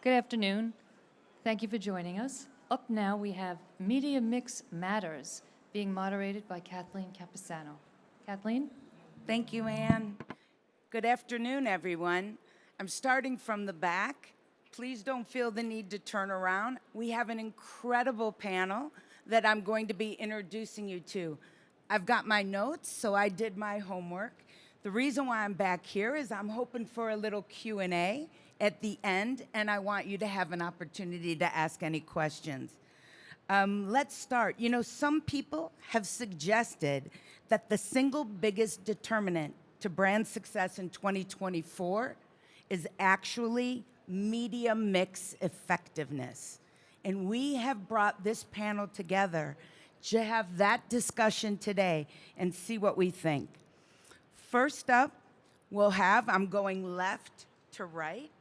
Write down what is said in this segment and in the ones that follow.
Good afternoon. Thank you for joining us. Up now, we have Media Mix Matters, being moderated by Kathleen Campisano. Kathleen? Thank you, Anne. Good afternoon, everyone. I'm starting from the back. Please don't feel the need to turn around. We have an incredible panel that I'm going to be introducing you to. I've got my notes, so I did my homework. The reason why I'm back here is I'm hoping for a little Q&A at the end, and I want you to have an opportunity to ask any questions. Let's start. You know, some people have suggested that the single biggest determinant to brand success in 2024 is actually media mix effectiveness. And we have brought this panel together to have that discussion today and see what we think. First up, we'll have, I'm going left to right,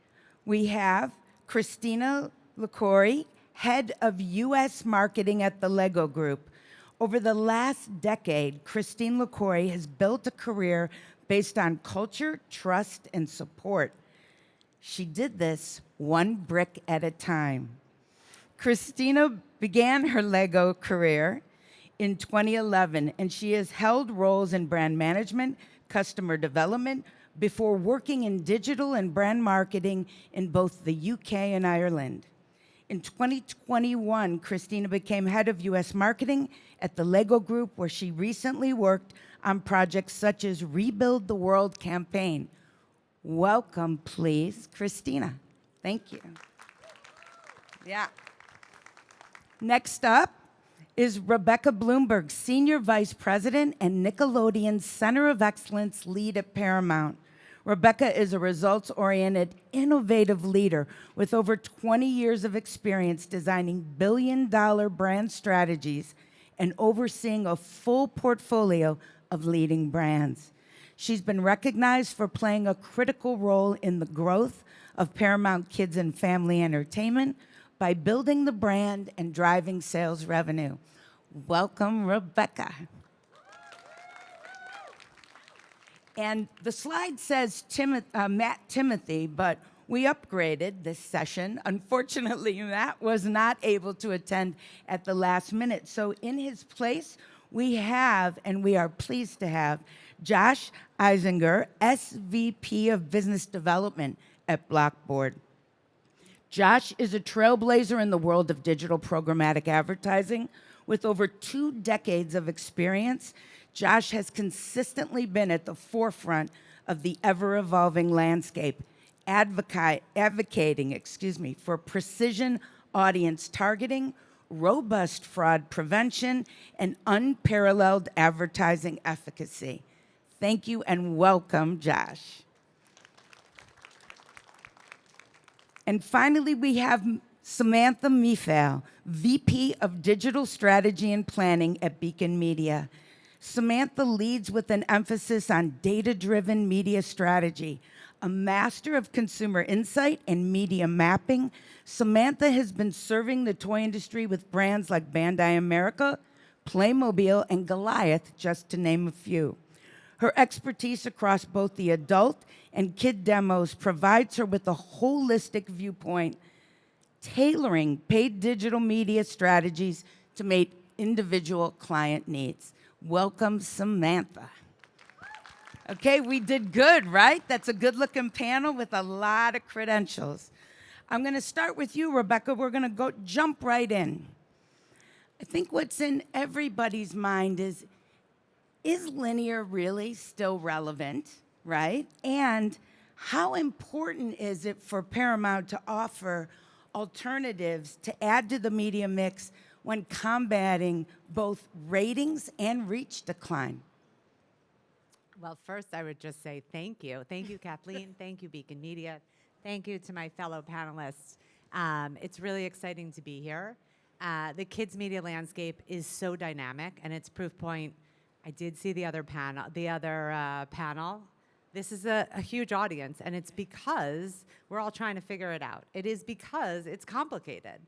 we have Cristina Liquori, head of US marketing at the Lego Group. Over the last decade, Cristina Liquori has built a career based on culture, trust, and support. She did this one brick at a time. Cristina began her Lego career in 2011, and she has held roles in brand management, customer development, before working in digital and brand marketing in both the UK and Ireland. In 2021, Cristina became head of US marketing at the Lego Group, where she recently worked on projects such as Rebuild the World campaign. Welcome, please, Cristina. Thank you. Yeah. Next up is Rebecca Blumberg, Senior Vice President and Nickelodeon Center of Excellence lead at Paramount. Rebecca is a results-oriented, innovative leader with over 20 years of experience designing billion-dollar brand strategies and overseeing a full portfolio of leading brands. She's been recognized for playing a critical role in the growth of Paramount Kids and Family Entertainment by building the brand and driving sales revenue. Welcome, Rebecca. And the slide says Matt Timothy, but we upgraded this session. Unfortunately, Matt was not able to attend at the last minute. So in his place, we have, and we are pleased to have, Josh Eisinger, SVP of Business Development at BlockBoard. Josh is a trailblazer in the world of digital programmatic advertising. With over 2 decades of experience, Josh has consistently been at the forefront of the ever-evolving landscape, advocating for precision audience targeting, robust fraud prevention, and unparalleled advertising efficacy. Thank you and welcome, Josh. And finally, we have Samantha Mefail, VP of Digital Strategy and Planning at Beacon Media. Samantha leads with an emphasis on data-driven media strategy. A master of consumer insight and media mapping, Samantha has been serving the toy industry with brands like Bandai America, Playmobil, and Goliath, just to name a few. Her expertise across both the adult and kid demos provides her with a holistic viewpoint, tailoring paid digital media strategies to meet individual client needs. Welcome, Samantha. Okay, we did good, right? That's a good-looking panel with a lot of credentials. I'm going to start with you, Rebecca. We're going to jump right in. I think what's in everybody's mind is linear really still relevant, right? And how important is it for Paramount to offer alternatives to add to the media mix when combating both ratings and reach decline? Well, first, I would just say thank you. Thank you, Kathleen. Thank you, Beacon Media. Thank you to my fellow panelists. It's really exciting to be here. The kids' media landscape is so dynamic, and it's proof point. I did see the other panel. This is a huge audience, and it's because we're all trying to figure it out. It is because it's complicated.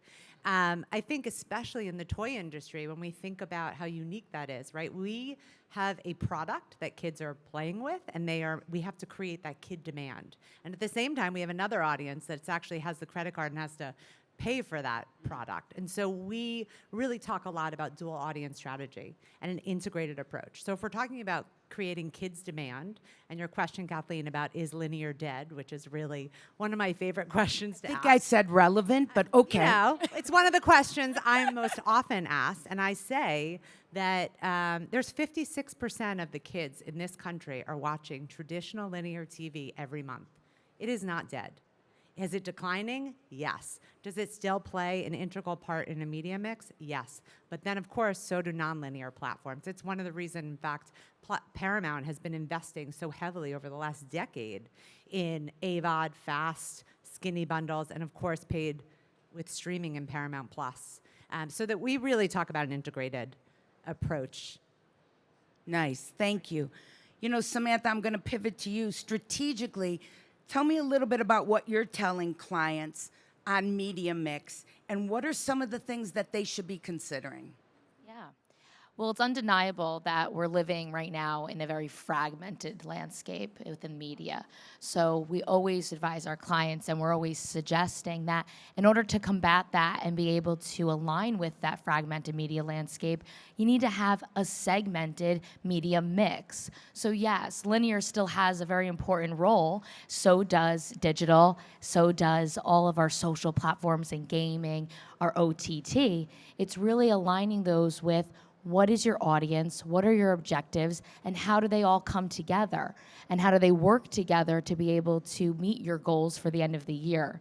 I think especially in the toy industry, when we think about how unique that is, right? We have a product that kids are playing with, and we have to create that kid demand. And at the same time, we have another audience that actually has the credit card and has to pay for that product. And so we really talk a lot about dual audience strategy and an integrated approach. So if we're talking about creating kids demand, and your question, Kathleen, about is linear dead, which is really one of my favorite questions to I think ask. I said relevant, but okay. You know, it's one of the questions I'm most often asked, and I say that there's 56% of the kids in this country are watching traditional linear TV every month. It is not dead. Is it declining? Yes. Does it still play an integral part in a media mix? Yes. But then, of course, so do nonlinear platforms. It's one of the reasons, in fact, Paramount has been investing so heavily over the last decade in AVOD, fast, skinny bundles, and, of course, paid with streaming in Paramount Plus. So that we really talk about an integrated approach. Nice. Thank you. You know, Samantha, I'm going to pivot to you. Strategically, tell me a little bit about what you're telling clients on media mix, and what are some of the things that they should be considering? Yeah. Well, it's undeniable that we're living right now in a very fragmented landscape within media. So we always advise our clients, and we're always suggesting that in order to combat that and be able to align with that fragmented media landscape, you need to have a segmented media mix. So yes, linear still has a very important role. So does digital. So does all of our social platforms and gaming, our OTT. It's really aligning those with what is your audience, what are your objectives, and how do they all come together? And how do they work together to be able to meet your goals for the end of the year?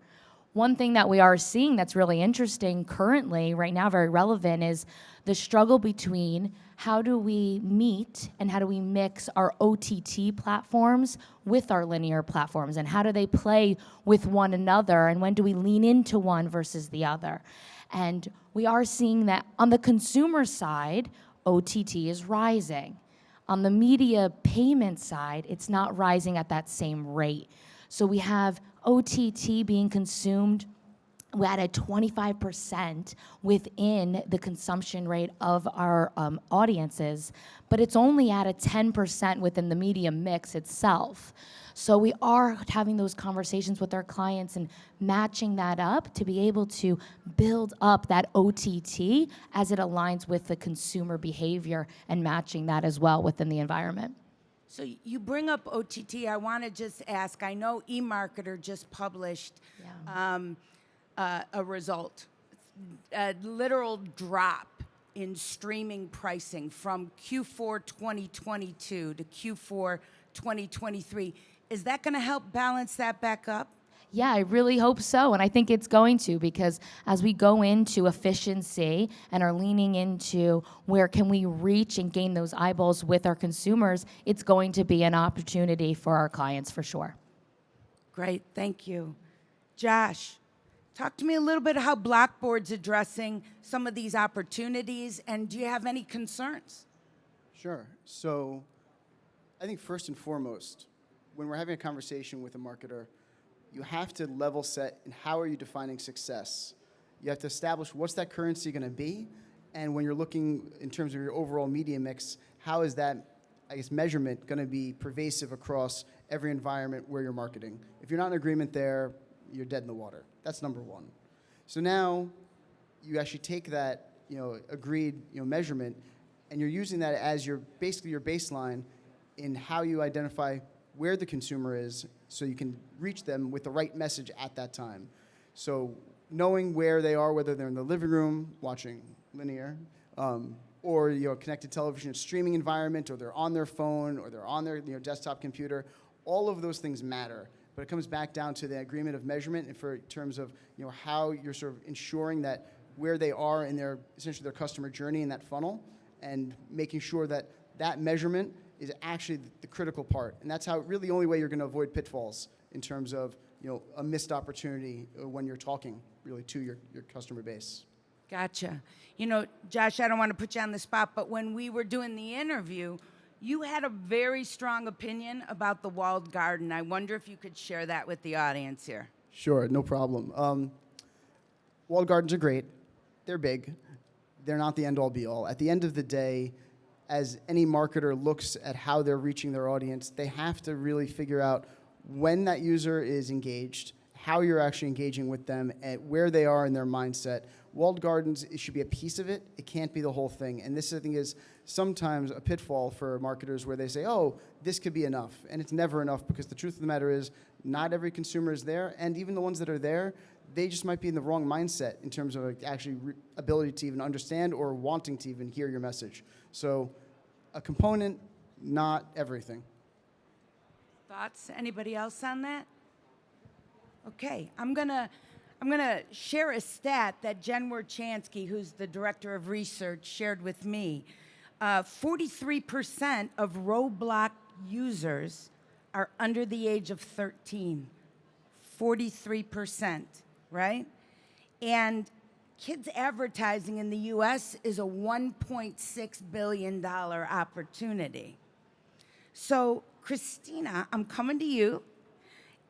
One thing that we are seeing that's really interesting currently, right now, very relevant, is the struggle between how do we meet and how do we mix our OTT platforms with our linear platforms, and how do they play with one another, and when do we lean into one versus the other? And we are seeing that on the consumer side, OTT is rising. On the media payment side, it's not rising at that same rate. So we have OTT being consumed at a 25% within the consumption rate of our audiences, but it's only at a 10% within the media mix itself. So we are having those conversations with our clients and matching that up to be able to build up that OTT as it aligns with the consumer behavior and matching that as well within the environment. So you bring up OTT. I want to just ask, I know eMarketer just published a result, a literal drop in streaming pricing from Q4 2022 to Q4 2023. Is that going to help balance that back up? Yeah, I really hope so, and I think it's going to, because as we go into efficiency and are leaning into where can we reach and gain those eyeballs with our consumers, it's going to be an opportunity for our clients for sure. Great, thank you. Josh, talk to me a little bit how BlockBoard's addressing some of these opportunities, and do you have any concerns? Sure. So I think first and foremost, when we're having a conversation with a marketer, you have to level set in how are you defining success. You have to establish what's that currency going to be, and when you're looking in terms of your overall media mix, how is that, I guess, measurement going to be pervasive across every environment where you're marketing. If you're not in agreement there, you're dead in the water. That's number one. So now you actually take that, agreed, measurement, and you're using that as basically your baseline in how you identify where the consumer is so you can reach them with the right message at that time. So knowing where they are, whether they're in the living room watching linear, or connected television streaming environment, or they're on their phone, or they're on their desktop computer, all of those things matter. But it comes back down to the agreement of measurement and in terms of how you're sort of ensuring that where they are in essentially their customer journey in that funnel, and making sure that that measurement is actually the critical part. And that's how really the only way you're going to avoid pitfalls in terms of a missed opportunity when you're talking really to your customer base. Gotcha. Josh, I don't want to put you on the spot, but when we were doing the interview, you had a very strong opinion about the walled garden. I wonder if you could share that with the audience here. Sure, no problem. Walled gardens are great. they're big. They're not the end-all be-all. At the end of the day, as any marketer looks at how they're reaching their audience, they have to really figure out when that user is engaged, how you're actually engaging with them, and where they are in their mindset. Walled gardens, it should be a piece of it. It can't be the whole thing. And this, I think, is sometimes a pitfall for marketers where they say, oh, this could be enough. And it's never enough, because the truth of the matter is not every consumer is there. And even the ones that are there, they just might be in the wrong mindset in terms of actually ability to even understand or wanting to even hear your message. So a component, not everything. Thoughts? Anybody else on that? Okay, I'm gonna share a stat that Jen Warchansky, who's the director of research, shared with me. 43% of Roblox users are under the age of 13. 43%, right? And kids advertising in the US is a $1.6 billion opportunity. So, Cristina, I'm coming to you.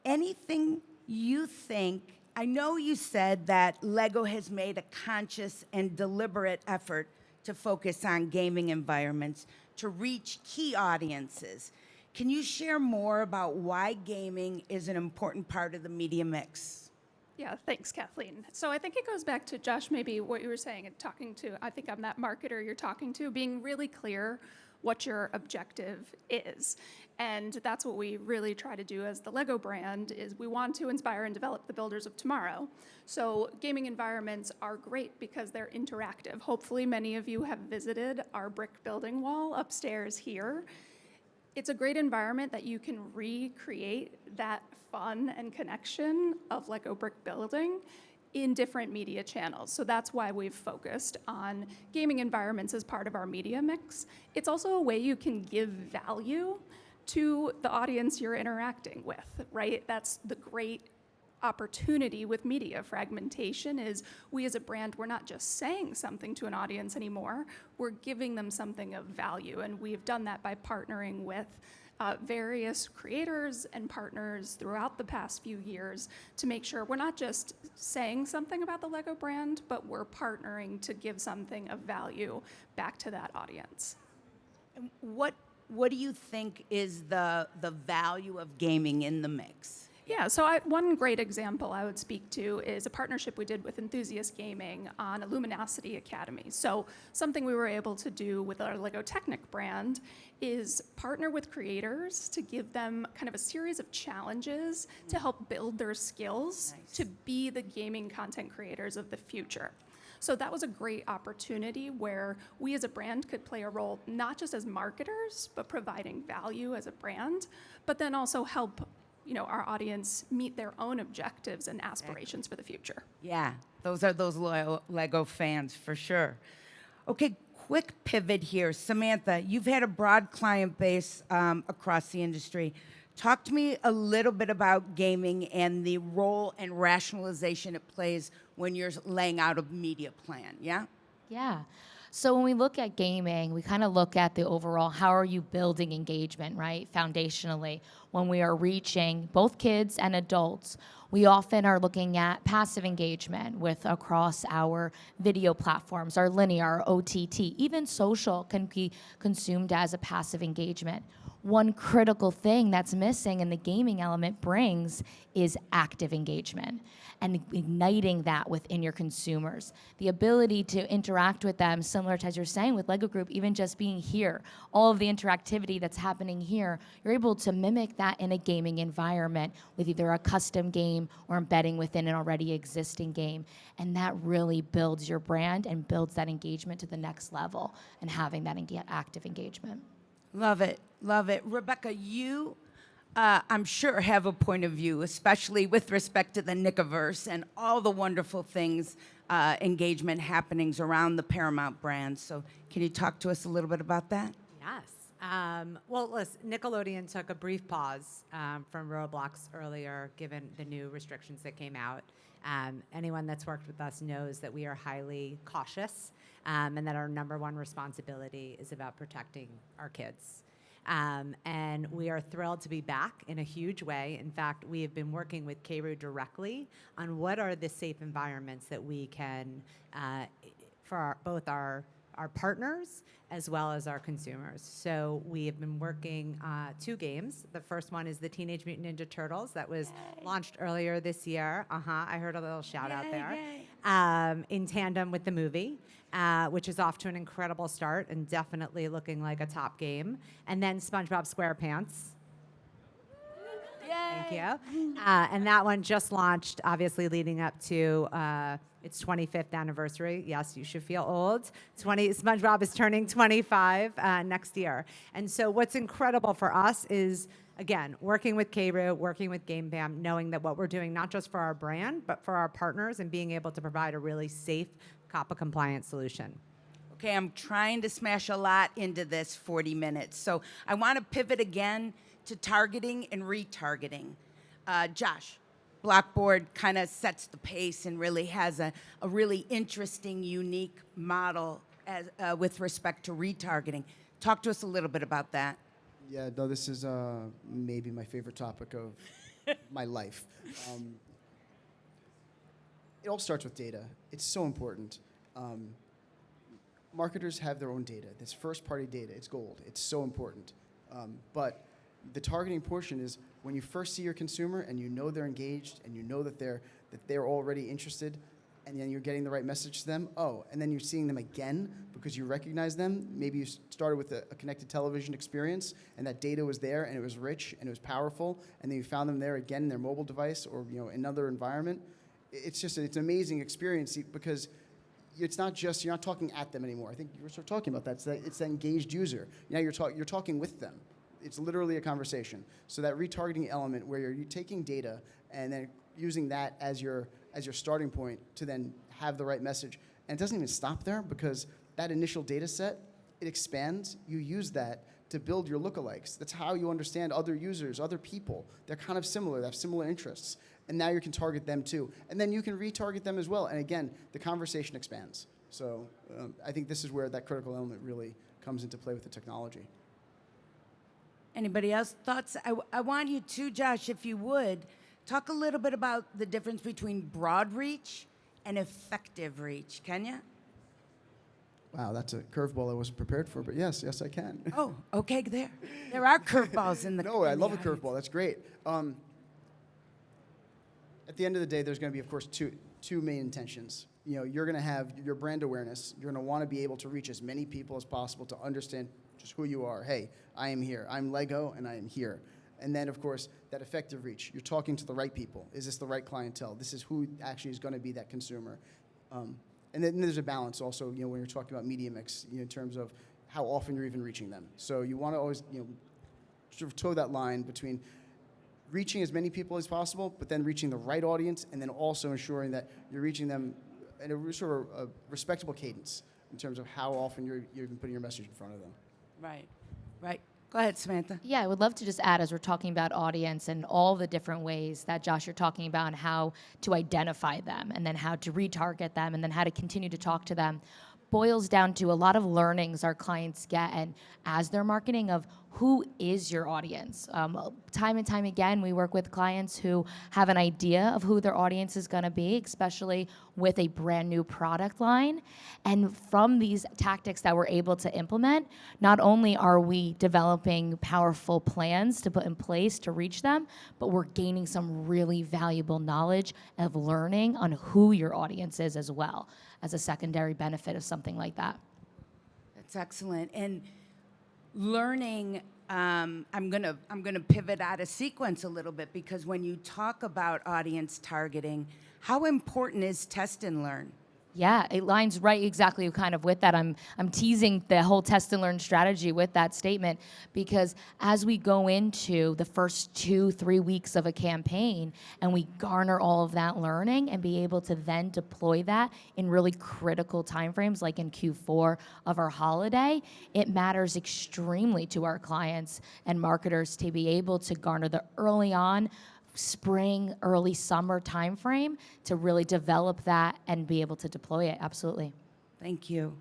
Anything you think, I know you said that LEGO has made a conscious and deliberate effort to focus on gaming environments to reach key audiences. Can you share more about why gaming is an important part of the media mix? Yeah, thanks, Kathleen. So I think it goes back to, Josh, maybe what you were saying and talking to, I think I'm that marketer you're talking to, being really clear what your objective is. And that's what we really try to do as the LEGO brand, is we want to inspire and develop the builders of tomorrow. So gaming environments are great because they're interactive. Hopefully many of you have visited our brick building wall upstairs here. It's a great environment that you can recreate that fun and connection of LEGO brick building in different media channels. So that's why we've focused on gaming environments as part of our media mix. It's also a way you can give value to the audience you're interacting with, right? That's the great opportunity with media fragmentation, is we as a brand, we're not just saying something to an audience anymore, we're giving them something of value. And we've done that by partnering with various creators and partners throughout the past few years to make sure we're not just saying something about the LEGO brand, but we're partnering to give something of value back to that audience. What do you think is the value of gaming in the mix? Yeah, so one great example I would speak to is a partnership we did with Enthusiast Gaming on a Luminosity Academy. So something we were able to do with our LEGO Technic brand is partner with creators to give them kind of a series of challenges to help build their skills to be the gaming content creators of the future. So that was a great opportunity where we as a brand could play a role, not just as marketers, but providing value as a brand, but then also help our audience meet their own objectives and aspirations for the future. Yeah, those are those loyal LEGO fans for sure. Okay, quick pivot here. Samantha, you've had a broad client base across the industry. Talk to me a little bit about gaming and the role and rationalization it plays when you're laying out a media plan, yeah? Yeah. So when we look at gaming, we kind of look at the overall, how are you building engagement, right? Foundationally, when we are reaching both kids and adults, we often are looking at passive engagement with across our video platforms, our linear, our OTT, even social can be consumed as a passive engagement. One critical thing that's missing and the gaming element brings is active engagement and igniting that within your consumers. The ability to interact with them, similar to as you're saying with LEGO Group, even just being here, all of the interactivity that's happening here, you're able to mimic that in a gaming environment with either a custom game or embedding within an already existing game. And that really builds your brand and builds that engagement to the next level and having that active engagement. Love it, love it. Rebecca, you, I'm sure, have a point of view, especially with respect to the Nickiverse and all the wonderful things, engagement happenings around the Paramount brand. So can you talk to us a little bit about that? Yes. Well, listen, Nickelodeon took a brief pause from Roblox earlier, given the new restrictions that came out. Anyone that's worked with us knows that we are highly cautious and that our number one responsibility is about protecting our kids. And we are thrilled to be back in a huge way. In fact, we have been working with KRU directly on what are the safe environments that we can, for both our partners as well as our consumers. So we have been working 2 games. The first one is the Teenage Mutant Ninja Turtles that was launched earlier this year. I heard a little shout out there. In tandem with the movie, which is off to an incredible start and definitely looking like a top game. And then SpongeBob SquarePants. Thank you. And that one just launched, obviously leading up to its 25th anniversary. Yes, you should feel old. SpongeBob is turning 25 next year. And so what's incredible for us is, again, working with KRU, working with GamePam, knowing that what we're doing, not just for our brand, but for our partners, and being able to provide a really safe, COPPA-compliant solution. Okay, I'm trying to smash a lot into this 40 minutes. So I want to pivot again to targeting and retargeting. Josh, BlockBoard kind of sets the pace and really has a really interesting, unique model as, with respect to retargeting. Talk to us a little bit about that. Yeah, no, this is maybe my favorite topic of my life. It all starts with data. It's so important. Marketers have their own data. This first-party data, it's gold. It's so important. But the targeting portion is when you first see your consumer and you know they're engaged and you know that they're already interested, and then you're getting the right message to them. Oh, and then you're seeing them again because you recognize them. Maybe you started with a connected television experience, and that data was there, and it was rich, and it was powerful, and then you found them there again in their mobile device or in another environment. It's an amazing experience because it's not just, you're not talking at them anymore. I think you were sort of talking about that. It's that engaged user. Now you're talking with them. It's literally a conversation. So that retargeting element where you're taking data and then using that as your starting point to then have the right message. And it doesn't even stop there because that initial data set, it expands. You use that to build your lookalikes. That's how you understand other users, other people. They're kind of similar. They have similar interests. And now you can target them too. And then you can retarget them as well. And again, the conversation expands. So I think this is where that critical element really comes into play with the technology. Anybody else thoughts? I want you to, Josh, if you would, talk a little bit about the difference between broad reach and effective reach. Can you? Wow, that's a curveball I wasn't prepared for, but yes, I can. Oh, okay, there are curveballs in the. No, I love a audience. curveball. That's great. At the end of the day, there's going to be, of course, two main intentions. You're going to have your brand awareness. You're going to want to be able to reach as many people as possible to understand just who you are. Hey, I am here. I'm Lego, and I am here. And then, of course, that effective reach. You're talking to the right people. Is this the right clientele? This is who actually is going to be that consumer. And then there's a balance also, when you're talking about media mix, in terms of how often you're even reaching them. So you want to always, sort of toe that line between reaching as many people as possible, but then reaching the right audience, and then also ensuring that you're reaching them at a sort of a respectable cadence in terms of how often you're even putting your message in front of them. Right. Go ahead, Samantha. Yeah, I would love to just add, as we're talking about audience and all the different ways that, Josh, you're talking about, and how to identify them, and then how to retarget them, and then how to continue to talk to them, boils down to a lot of learnings our clients get, and as they're marketing, of who is your audience. Time and time again, we work with clients who have an idea of who their audience is going to be, especially with a brand new product line. And from these tactics that we're able to implement, not only are we developing powerful plans to put in place to reach them, but we're gaining some really valuable knowledge of learning on who your audience is as well, as a secondary benefit of something like that. That's excellent. And learning, I'm gonna pivot out of sequence a little bit, because when you talk about audience targeting, how important is test and learn? Yeah, it lines right exactly kind of with that. I'm teasing the whole test and learn strategy with that statement, because as we go into the first 2-3 weeks of a campaign and we garner all of that learning and be able to then deploy that in really critical timeframes, like in Q4 of our holiday, it matters extremely to our clients and marketers to be able to garner the early on spring, early summer timeframe to really develop that and be able to deploy it. Absolutely. Thank you.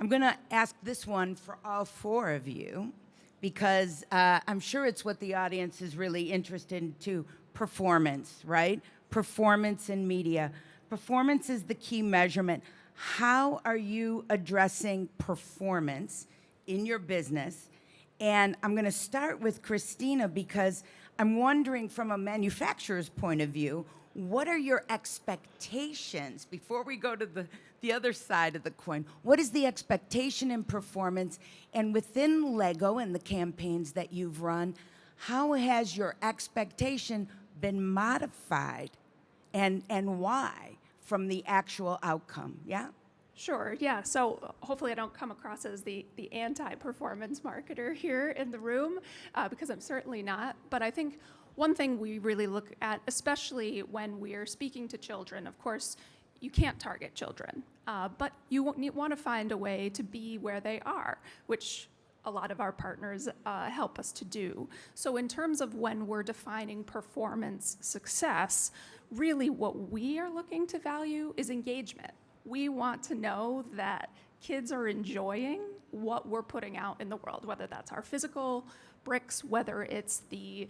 I'm going to ask this one for all four of you. because I'm sure it's what the audience is really interested in too. Performance, right? Performance in media. Performance is the key measurement. How are you addressing performance in your business? And I'm going to start with Cristina because I'm wondering from a manufacturer's point of view, what are your expectations before we go to the other side of the coin? What is the expectation in performance? And within Lego and the campaigns that you've run, how has your expectation been modified and why from the actual outcome? Yeah? Sure, yeah. So hopefully I don't come across as the anti-performance marketer here in the room, because I'm certainly not. But I think one thing we really look at, especially when we are speaking to children, of course, you can't target children, but you want to find a way to be where they are, which a lot of our partners help us to do. So in terms of when we're defining performance success, really what we are looking to value is engagement. We want to know that kids are enjoying what we're putting out in the world, whether that's our physical bricks, whether it's the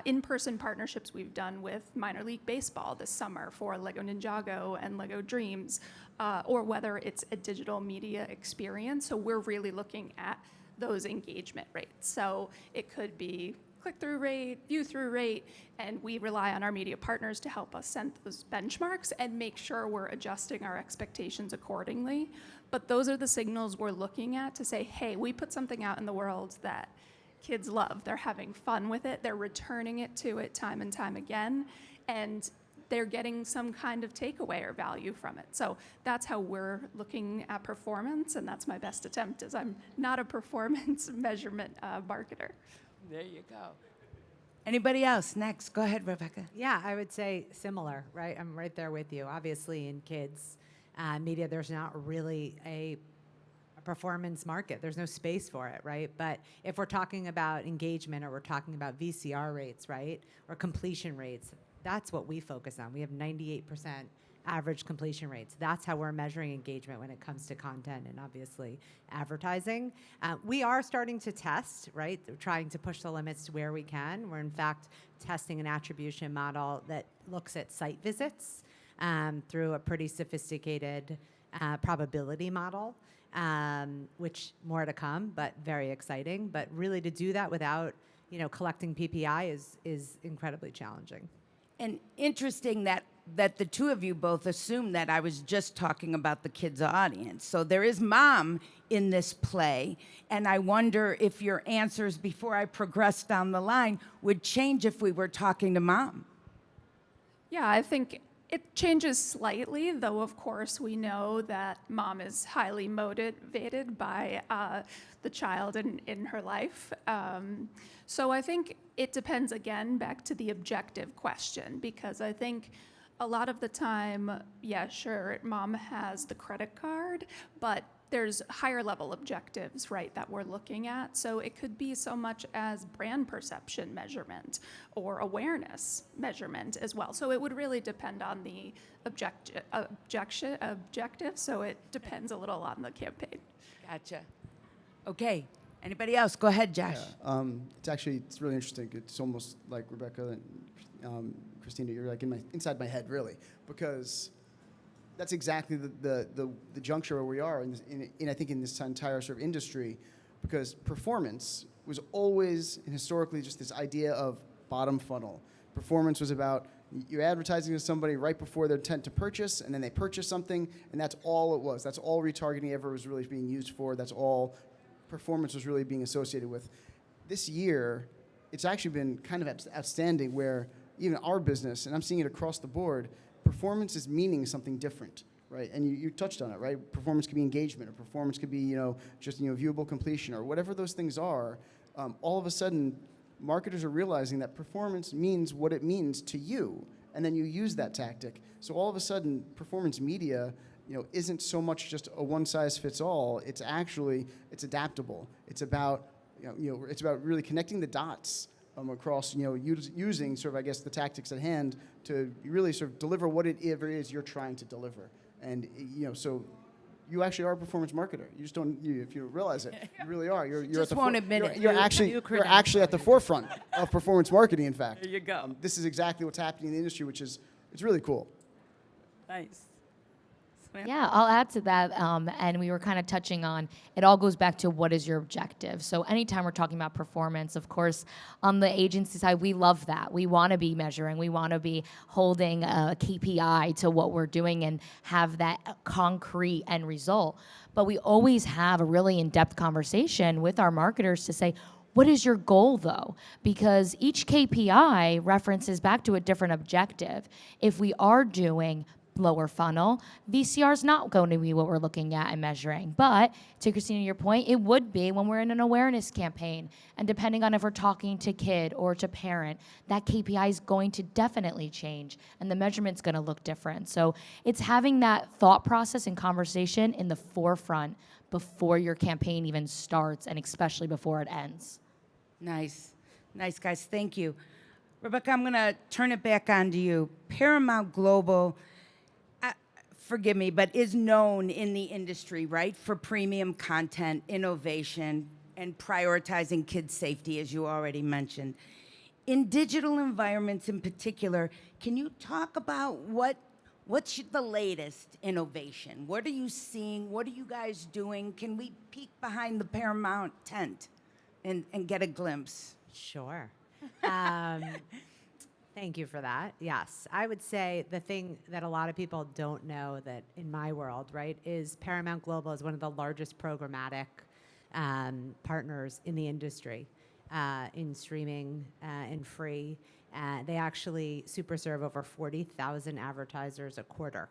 in-person partnerships we've done with minor league baseball this summer for Lego Ninjago and Lego Dreams, or whether it's a digital media experience. So we're really looking at those engagement rates. So it could be click-through rate, view-through rate, and we rely on our media partners to help us set those benchmarks and make sure we're adjusting our expectations accordingly. But those are the signals we're looking at to say, hey, we put something out in the world that kids love. They're having fun with it. They're returning it to it time and time again. And they're getting some kind of takeaway or value from it. So that's how we're looking at performance, and that's my best attempt, as I'm not a performance measurement marketer. There you go. Anybody else? Next. Go ahead, Rebecca. Yeah, I would say similar, right? I'm right there with you. Obviously, in kids media, there's not really a performance market. There's no space for it, right? But if we're talking about engagement or we're talking about VCR rates, right, or completion rates, that's what we focus on. We have 98% average completion rates. That's how we're measuring engagement when it comes to content and obviously advertising. We are starting to test, right? We're trying to push the limits to where we can. We're in fact testing an attribution model that looks at site visits through a pretty sophisticated probability model, which more to come, but very exciting. But really to do that without, collecting PPI is incredibly challenging. And interesting that the two of you both assume that I was just talking about the kids' audience. So there is mom in this play, and I wonder if your answers before I progress down the line would change if we were talking to mom. Yeah, I think it changes slightly, though of course we know that mom is highly motivated by the child in her life. So I think it depends, again, back to the objective question, because I think a lot of the time, yeah, sure, mom has the credit card, but there's higher level objectives, right, that we're looking at. So it could be so much as brand perception measurement or awareness measurement as well. So it would really depend on the objective. So it depends a little on the campaign. Gotcha. Okay. Anybody else? Go ahead, Josh. Yeah, it's really interesting. It's almost like Rebecca and Cristina, you're like inside my head, really, because that's exactly the juncture where we are in I think in this entire sort of industry, because performance was always and historically just this idea of bottom funnel. Performance was about you're advertising to somebody right before their intent to purchase, and then they purchase something, and that's all it was. That's all retargeting ever was really being used for. That's all performance was really being associated with. This year, it's actually been kind of outstanding where even our business, and I'm seeing it across the board, performance is meaning something different, right? And you touched on it, right? Performance could be engagement, or performance could be, just viewable completion, or whatever those things are. All of a sudden, marketers are realizing that performance means what it means to you, and then you use that tactic. So all of a sudden, performance media, isn't so much just a one-size-fits-all. It's adaptable. It's about, it's about really connecting the dots across, using sort of, I guess, the tactics at hand to really sort of deliver what it ever is you're trying to deliver. And, so you actually are a performance marketer. You just don't, if you realize it, you really are. You're Just at the won't admit it. You're New actually at the forefront of performance marketing, in fact. There you go. This is exactly what's happening in the industry, which is, it's really cool. Nice. Samantha? Yeah, I'll add to that. And we were kind of touching on it all goes back to what is your objective. So anytime we're talking about performance, of course, on the agency side, we love that. We want to be measuring. We want to be holding a KPI to what we're doing and have that concrete end result. But we always have a really in-depth conversation with our marketers to say, what is your goal though? Because each KPI references back to a different objective. If we are doing lower funnel, VCR is not going to be what we're looking at and measuring. But to Cristina, your point, it would be when we're in an awareness campaign. And depending on if we're talking to kid or to parent, that KPI is going to definitely change and the measurement's going to look different. So it's having that thought process and conversation in the forefront before your campaign even starts and especially before it ends. Nice. Nice, guys. Thank you. Rebecca, I'm going to turn it back on to you. Paramount Global, forgive me, but is known in the industry, right, for premium content, innovation, and prioritizing kids' safety, as you already mentioned. In digital environments in particular, can you talk about what's the latest innovation? What are you seeing? What are you guys doing? Can we peek behind the Paramount tent and get a glimpse? Sure. Thank you for that. Yes, I would say the thing that a lot of people don't know that in my world, right, is Paramount Global is one of the largest programmatic partners in the industry in streaming and free. They actually super serve over 40,000 advertisers a quarter.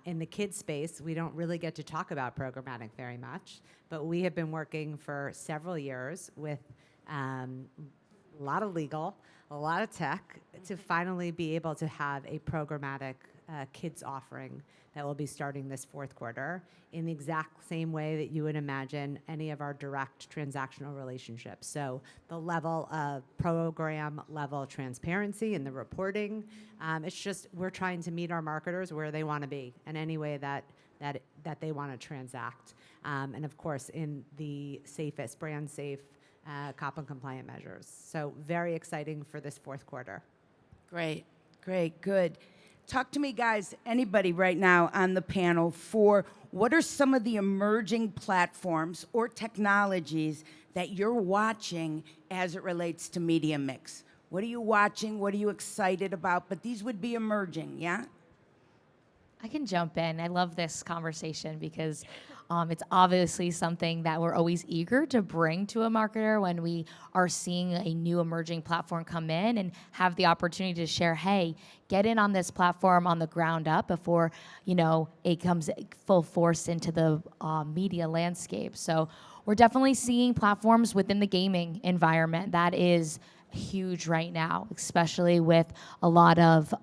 In the kids space, we don't really get to talk about programmatic very much, but we have been working for several years with a lot of legal, a lot of tech to finally be able to have a programmatic kids offering that will be starting this fourth quarter in the exact same way that you would imagine any of our direct transactional relationships. So the level of program level transparency in the reporting, it's just we're trying to meet our marketers where they want to be in any way that they want to transact. And of course, in the safest, brand safe, COP and compliant measures. So very exciting for this fourth quarter. Great, great, good. Talk to me, guys, anybody right now on the panel for what are some of the emerging platforms or technologies that you're watching as it relates to media mix? What are you watching? What are you excited about? But these would be emerging, yeah? I can jump in. I love this conversation because it's obviously something that we're always eager to bring to a marketer when we are seeing a new emerging platform come in and have the opportunity to share, hey, get in on this platform on the ground up before, it comes full force into the media landscape. So we're definitely seeing platforms within the gaming environment that is huge right now, especially with a lot of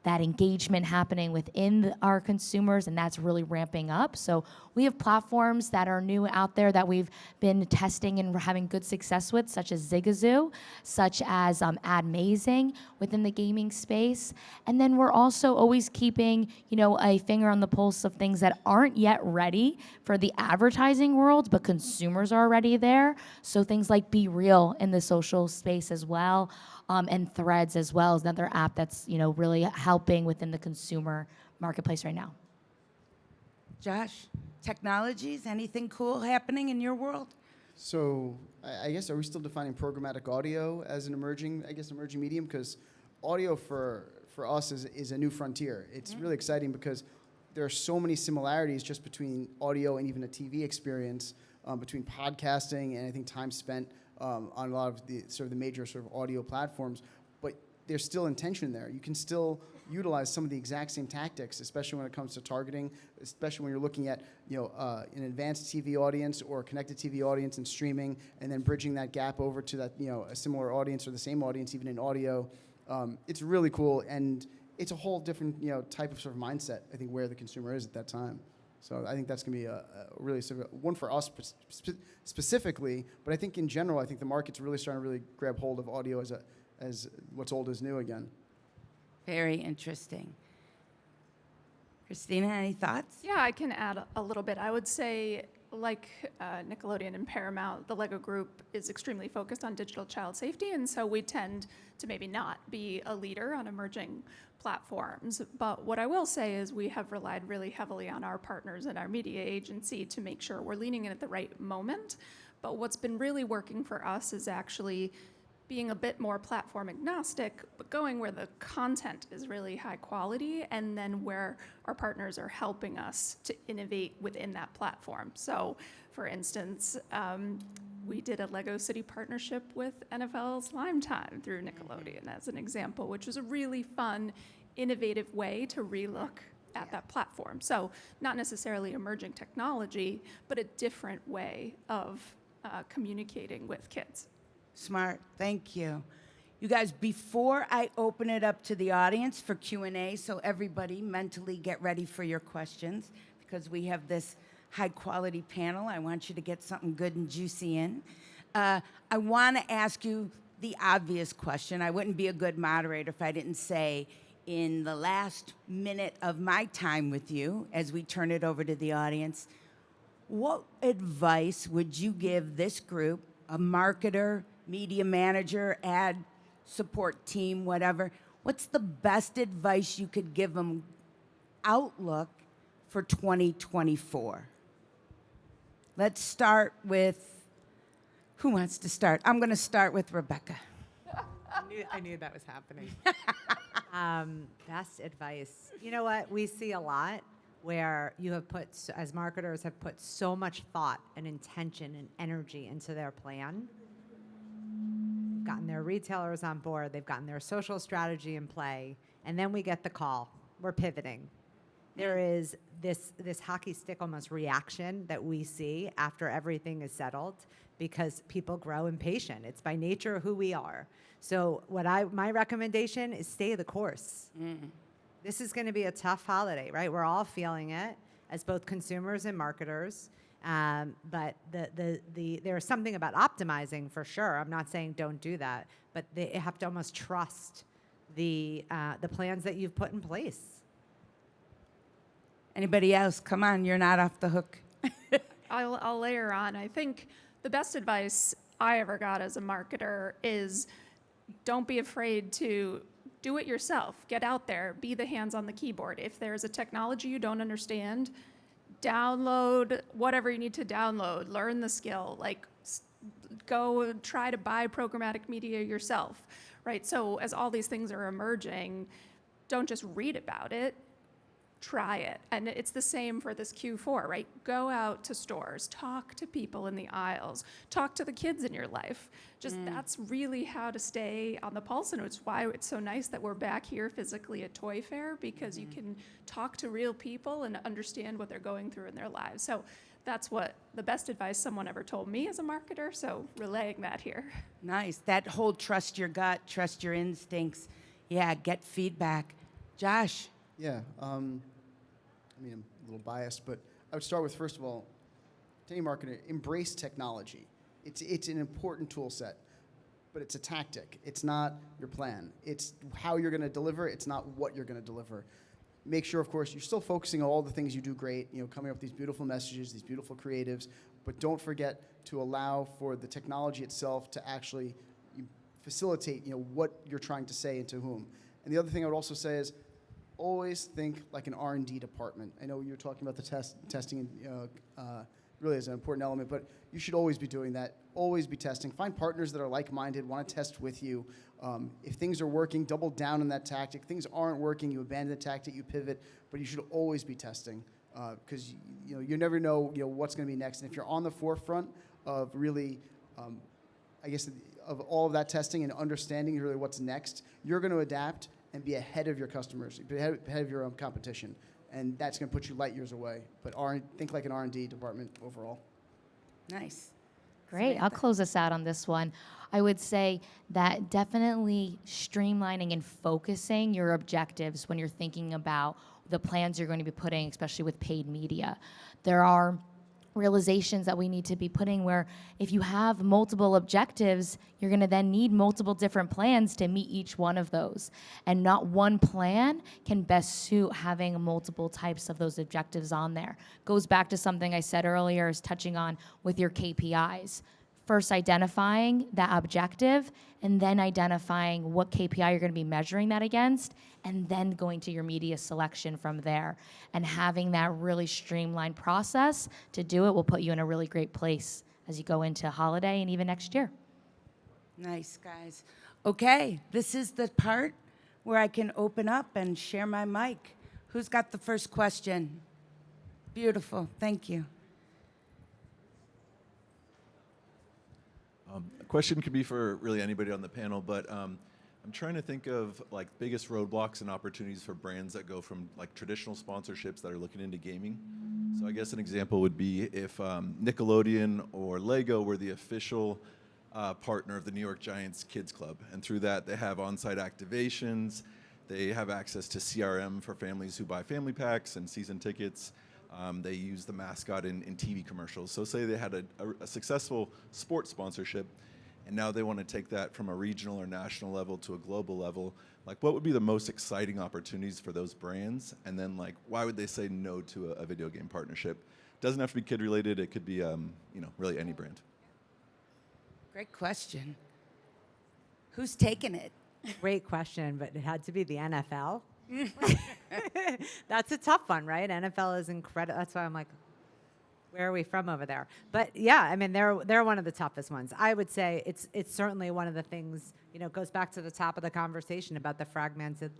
that engagement happening within our consumers, and that's really ramping up. So we have platforms that are new out there that we've been testing and we're having good success with, such as Zigazoo, such as Admazing within the gaming space. And then we're also always keeping, a finger on the pulse of things that aren't yet ready for the advertising world, but consumers are already there. So things like Be Real in the social space as well, and Threads as well is another app that's, really helping within the consumer marketplace right now. Josh, technologies, anything cool happening in your world? So I guess, are we still defining programmatic audio as an emerging medium? Because audio for us is a new frontier. It's really exciting because there are so many similarities just between audio and even a TV experience, between podcasting and I think time spent on a lot of the major audio platforms, but there's still intention there. You can still utilize some of the exact same tactics, especially when it comes to targeting, especially when you're looking at an advanced TV audience or a connected TV audience and streaming, and then bridging that gap over to that a similar audience or the same audience even in audio. It's really cool, and it's a whole different type of mindset. I think where the consumer is at that time. So I think that's going to be a really one for us specifically, but I think in general, I think the market's really starting to really grab hold of audio as what's old is new again. Very interesting. Cristina, any thoughts? Yeah, I can add a little bit. I would say, like Nickelodeon and Paramount, the Lego Group is extremely focused on digital child safety, and so we tend to maybe not be a leader on emerging platforms. But what I will say is we have relied really heavily on our partners and our media agency to make sure we're leaning in at the right moment. But what's been really working for us is actually being a bit more platform agnostic, but going where the content is really high quality, and then where our partners are helping us to innovate within that platform. So, for instance, we did a Lego City partnership with NFL's Lime Time through Nickelodeon as an example, which was a really fun, innovative way to relook at that platform. So, not necessarily emerging technology, but a different way of communicating with kids. Smart, thank you. You guys, before I open it up to the audience for Q&A, so everybody mentally get ready for your questions, because we have this high-quality panel. I want you to get something good and juicy in. I want to ask you the obvious question. I wouldn't be a good moderator if I didn't say, in the last minute of my time with you, as we turn it over to the audience, what advice would you give this group, a marketer, media manager, ad support team, whatever? What's the best advice you could give them outlook for 2024? Let's start with, who wants to start? I'm going to start with Rebecca. I knew that was happening. Best advice. You know what? We see a lot where you have put, as marketers, have put so much thought and intention and energy into their plan. They've gotten their retailers on board. They've gotten their social strategy in play. And then we get the call. We're pivoting. There is this hockey stick almost reaction that we see after everything is settled, because people grow impatient. It's by nature who we are. So my recommendation is stay the course. This is going to be a tough holiday, right? We're all feeling it as both consumers and marketers. But there's something about optimizing for sure. I'm not saying don't do that, but they have to almost trust the plans that you've put in place. Anybody else? Come on, you're not off the hook. I'll layer on. I think the best advice I ever got as a marketer is don't be afraid to do it yourself. Get out there, be the hands on the keyboard. If there's a technology you don't understand, download whatever you need to download, learn the skill, like go try to buy programmatic media yourself, right? So as all these things are emerging, don't just read about it, try it. And it's the same for this Q4, right? Go out to stores, talk to people in the aisles, talk to the kids in your life. Just that's really how to stay on the pulse, and it's why it's so nice that we're back here physically at Toy Fair, because you can talk to real people and understand what they're going through in their lives. So that's what the best advice someone ever told me as a marketer, so relaying that here. Nice. That whole trust your gut, trust your instincts. Yeah, get feedback. Josh. Yeah, I mean, I'm a little biased, but I would start with, first of all, to any marketer, embrace technology. It's an important tool set, but it's a tactic. It's not your plan. It's how you're going to deliver. It's not what you're going to deliver. Make sure, of course, you're still focusing on all the things you do great, coming up with these beautiful messages, these beautiful creatives, but don't forget to allow for the technology itself to actually facilitate, what you're trying to say and to whom. And the other thing I would also say is, always think like an R&D department. I know you were talking about the testing really is an important element, but you should always be doing that. Always be testing. Find partners that are like-minded, want to test with you. If things are working, double down on that tactic. Things aren't working, you abandon the tactic, you pivot, but you should always be testing, because you never know what's going to be next. And if you're on the forefront of really, of all of that testing and understanding really what's next, you're going to adapt and be ahead of your customers, be ahead of your competition, and that's going to put you light years away. But think like an R&D department overall. Nice. Great. I'll close us out on this one. I would say that definitely streamlining and focusing your objectives when you're thinking about the plans you're going to be putting, especially with paid media. There are realizations that we need to be putting, where if you have multiple objectives, you're going to then need multiple different plans to meet each one of those. And not one plan can best suit having multiple types of those objectives on there. Goes back to something I said earlier, is touching on with your KPIs. First identifying that objective, and then identifying what KPI you're going to be measuring that against, and then going to your media selection from there. And having that really streamlined process to do it will put you in a really great place as you go into holiday and even next year. Nice, guys. Okay, this is the part where I can open up and share my mic. Who's got the first question? Beautiful, thank you. A question could be for really anybody on the panel, but I'm trying to think of like biggest roadblocks and opportunities for brands that go from like traditional sponsorships that are looking into gaming. So I guess an example would be if Nickelodeon or Lego were the official partner of the New York Giants Kids Club, and through that they have on-site activations, they have access to CRM for families who buy family packs and season tickets. They use the mascot in TV commercials. So say they had a successful sports sponsorship, and now they want to take that from a regional or national level to a global level. Like, what would be the most exciting opportunities for those brands? And then, like, why would they say no to a video game partnership? Doesn't have to be kid related. It could be, really any brand. Great question. Who's taking it? Great question, but it had to be the NFL. That's a tough one, right? NFL is incredible. That's why I'm like, where are we from over there? But yeah, I mean, they're one of the toughest ones. I would say it's certainly one of the things, it goes back to the top of the conversation about the fragmented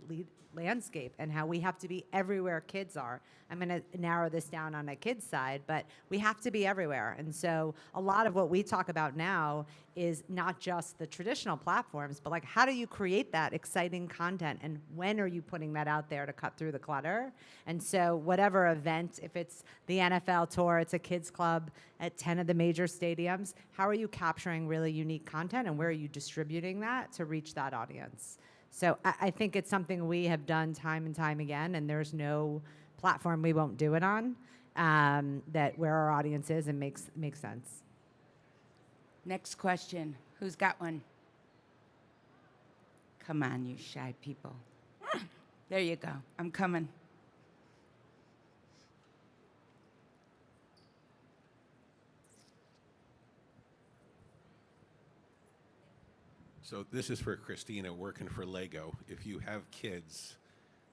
landscape and how we have to be everywhere kids are. I'm going to narrow this down on a kid's side, but we have to be everywhere. And so a lot of what we talk about now is not just the traditional platforms, but like, how do you create that exciting content, and when are you putting that out there to cut through the clutter? And so whatever event, if it's the NFL tour, it's a kids club at 10 of the major stadiums, how are you capturing really unique content, and where are you distributing that to reach that audience? So I think it's something we have done time and time again, and there's no platform we won't do it on, that where our audience is and makes sense. Next question. Who's got one? Come on, you shy people. There you go. I'm coming. So this is for Cristina, working for Lego. If you have kids,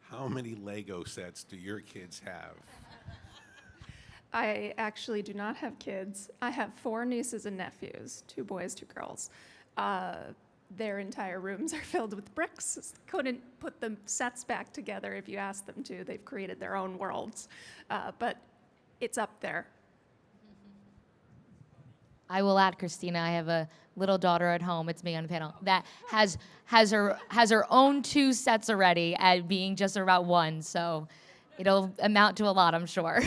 how many Lego sets do your kids have? I actually do not have kids. I have 4 nieces and nephews, 2 boys, 2 girls. Their entire rooms are filled with bricks. Couldn't put the sets back together if you asked them to. They've created their own worlds. But it's up there. I will add, Cristina, I have a little daughter at home, it's me on the panel, that has her own 2 sets already, at being just about 1. So it'll amount to a lot, I'm sure.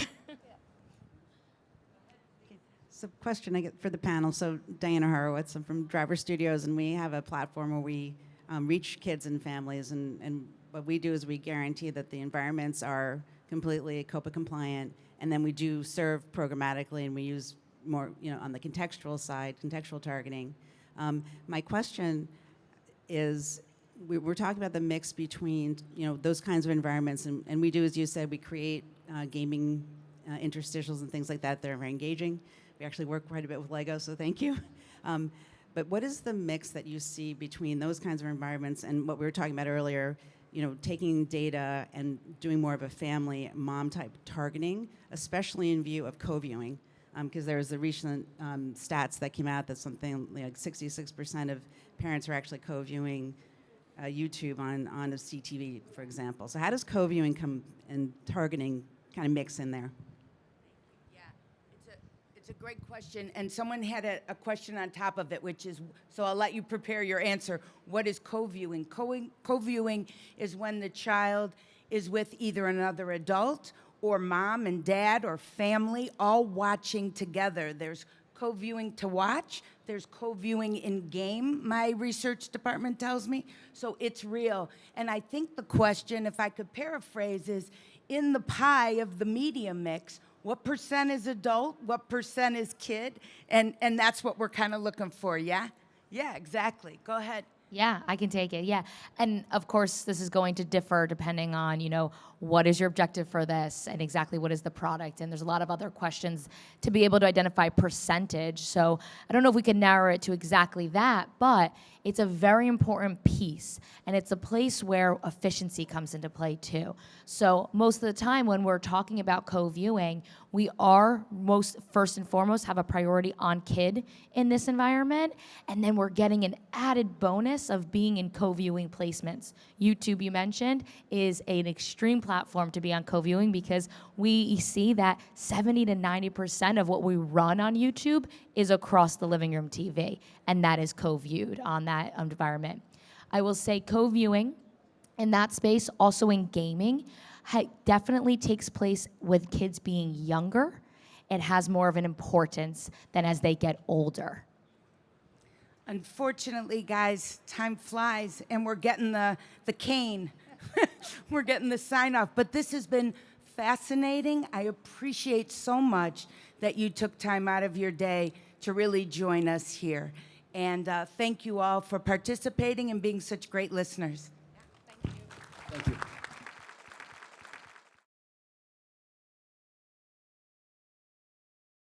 So question I get for the panel. So Diana Horowitz, I'm from Driver Studios, and we have a platform where we reach kids and families. And what we do is we guarantee that the environments are completely COPA compliant, and then we do serve programmatically, and we use more, on the contextual side, contextual targeting. My question is, we're talking about the mix between, those kinds of environments, and we do, as you said, we create gaming interstitials and things like that that are very engaging. We actually work quite a bit with Lego, so thank you. But what is the mix that you see between those kinds of environments and what we were talking about earlier, taking data and doing more of a family mom-type targeting, especially in view of co-viewing? Because there's the recent stats that came out that something like 66% of parents are actually co-viewing YouTube on a CTV, for example. So how does co-viewing come and targeting kind of mix in there? It's a great question, and someone had a question on top of it, which is, so I'll let you prepare your answer. What is co-viewing? Co-viewing is when the child is with either another adult or mom and dad or family all watching together. There's co-viewing to watch. There's co-viewing in game, my research department tells me. So it's real. And I think the question, if I could paraphrase, is in the pie of the media mix, What percent is adult? What percent is kid? And that's what we're kind of looking for, yeah? Yeah, exactly. Go ahead. Yeah, I can take it. Yeah. And of course, this is going to differ depending on, what is your objective for this and exactly what is the product. And there's a lot of other questions to be able to identify percentage. So I don't know if we can narrow it to exactly that, but it's a very important piece. And it's a place where efficiency comes into play too. So most of the time when we're talking about co-viewing, we are first and foremost have a priority on kid in this environment. And then we're getting an added bonus of being in co-viewing placements. YouTube, you mentioned, is an extreme platform to be on co-viewing because we see that 70 to 90% of what we run on YouTube is across the living room TV, and that is co-viewed on that environment. I will say co-viewing in that space, also in gaming, definitely takes place with kids being younger. It has more of an importance than as they get older. Unfortunately, guys, time flies, and we're getting the cane. We're getting the sign off. But this has been fascinating. I appreciate so much that you took time out of your day to really join us here. And thank you all for participating and being such great listeners. Thank you.